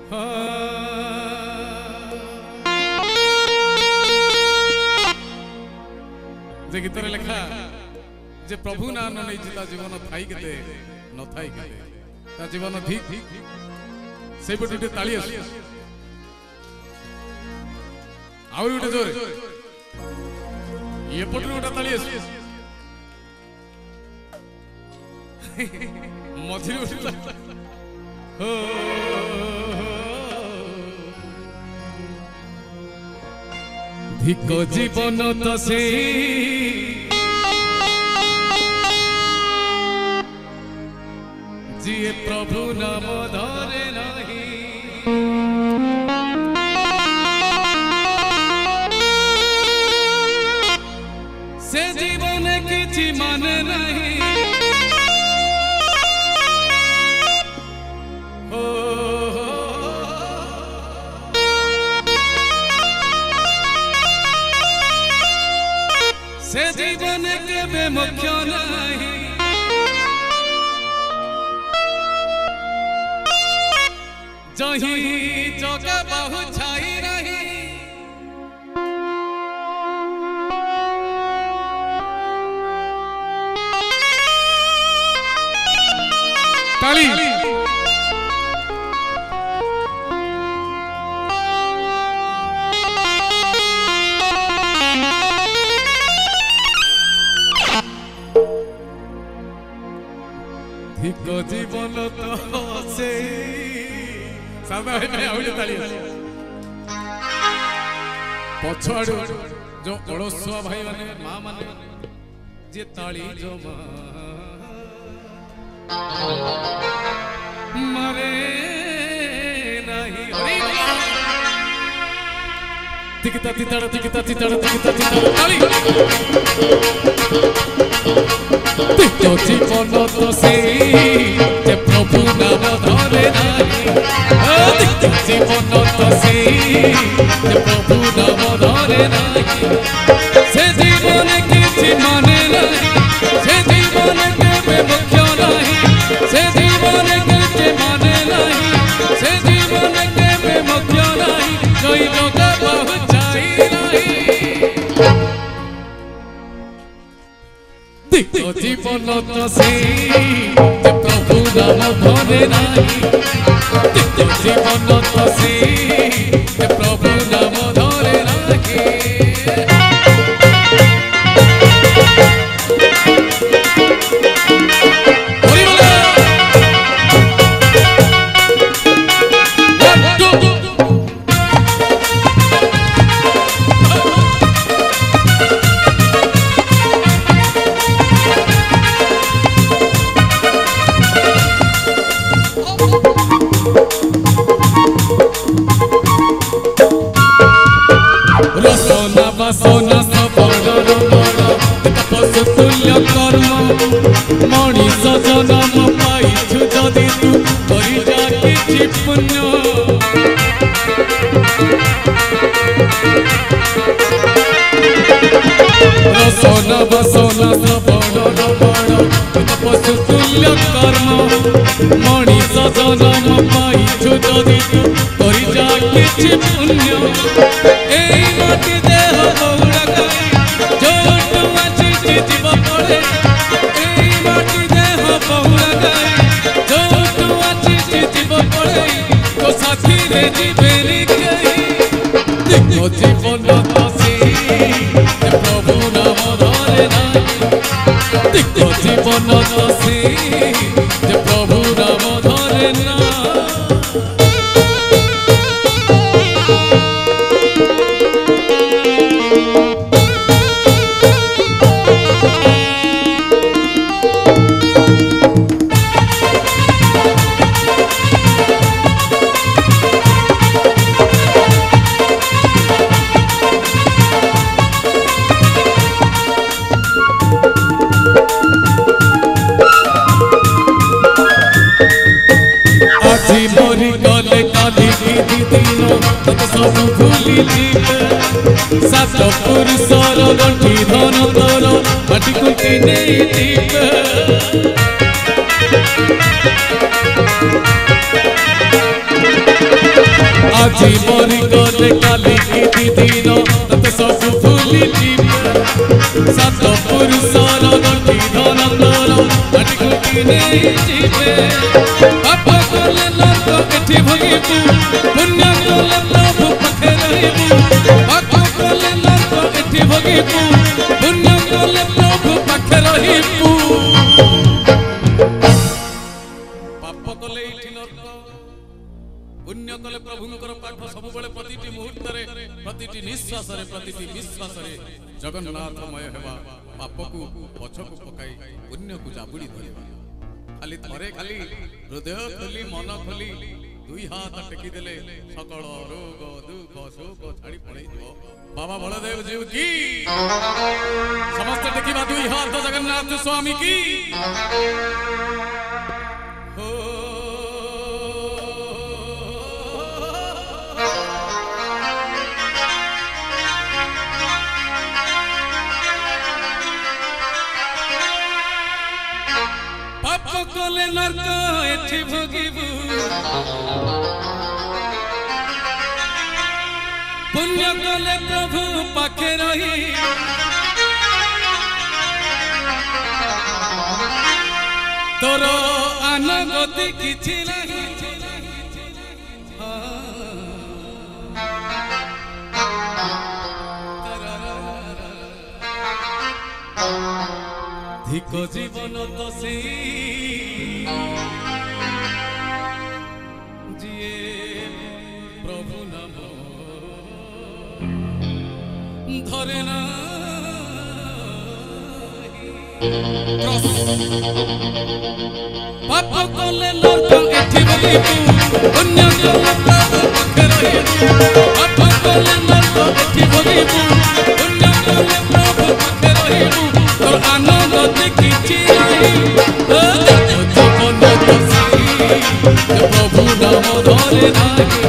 जे गीत लेखा जे प्रभु नाम नहीं जिता जीवन थाई केते न थाई केते ता जीवन ठीक से पटे ताली आसी आउरी उठे जोरे ये पटे उठे ताली आसी मझिरे उठिला हो धिक जीवन तो से जिए प्रभु नाम धरे नहीं से जीवन किछि माने नहीं से जीवन के मुख्य नहीं जही जगह बहु छाई रही ताली धिक जीवन तो से सादा भाई आउले ताली पछाड़ो जो अड़सुआ भाई माने मां माने जे ताली जो मरे नहीं तिकता तिताड़ा तिकता तिताड़ा तिकता तिताड़ा ताली तो जीवन तो से जे प्रभु नाम धरे नहीं तो जीवन तो से जे प्रभु नाम धरे नहीं से जीवन किछि माने नहीं से जीवन के मुख्य नहीं से जीवन किछि माने नहीं से जीवन के मुख्य नहीं कोई जगह पहुंचाई नहीं तो जीवन तो से जे प्रभु नाम धरे नहीं तो जीवन तो से जे प्रभु नाम धरे नहीं सोना सबड़ तपस्या तुल्य कर्म मनीष जन्म पाइछु जदि तू करि जा किछि पुण्य सोना बसोना सबड़ तपस्या तुल्य कर्म मनीष जन्म पाइछु जदि तू करि जा किछि पुण्य एई माटी देह बौड़ा गई जोटु आछि जीव पड़े एई माटी देह बौड़ा गई जोटु आछि जीव पड़े तो साथी रे जीवेरी गई देखो जीवन तो से जे प्रभु नाम धरे नहीं देखो जीवन तो से जे प्रभु नाम धरे ना मरी गले काली दिन तक सब भूली जीवे सात पुरुषर गंठी धन तोर माटी कुटी नहीं दीपे आज मरी गले काली की दिन तते सब भूली जीवे सात पुरुषर नटी धनंदर नाटी की नहीं जीवे पाप कले नरक एठी भोगिबू पुण्य कले प्रभु पाखे रहिबू पाप कले नरक एठी भोगिबू पुण्य कले प्रभु पाखे रहिबू पाप कले एठी नरक पुण्य कले प्रभुंकर पाठ सब बेले प्रतिटी मुहूर्त रे प्रतिटी निश्वास रे प्रतिटी विश्वास रे जगन्नाथमय हेबा पाप को पछकु पकाई पुण्य को जाबुड़ी धरिबा खाली थरे खाली हृदय खोली मन खोली दुई हाथ टेकी देले सकल रोग दुख शोक छाड़ी पड़े जो बाबा बलदेव जीव की समस्त टेकीबा दुई हाथ जगन्नाथ स्वामी की हो कले नरक एठी भोगिबू पुण्य कले प्रभु पाखे रही तोर अनगति किछि नहीं धिक जीवन तो से जिए प्रभु नाम धरे ना पाप कले नरक एठी भोगिबू पुण्य कले प्रभु पाखे रहिबू पाप कले नरक एठी भोगिबू पुण्य कले प्रभु पाखे रहिबू तोर आनंद किछि नहीं जीवन तो से प्रभु नाम धरे नाही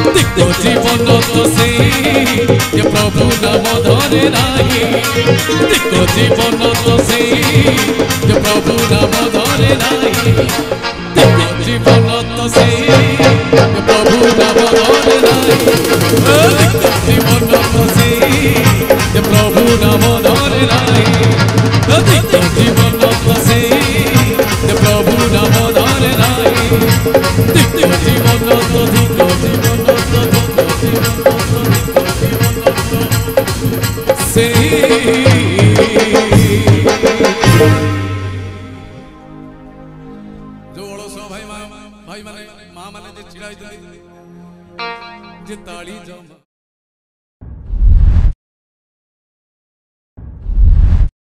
दिक्को जीवन तो से प्रभु नाम धरे नाही दिक्को जीवन तो से प्रभु नाम धरे नाही दिक्को जीवन तो से प्रभु नाम धरे नाही दिक्को जीवन तो से प्रभु नाम धरे नाही दिक्को जीवन तो से प्रभु नाम धरे नाही दिक्को जीवन तो दिक्को जीवन से जो अड़स भाई माने माँ माने जे छिड़ा जे ताली जमा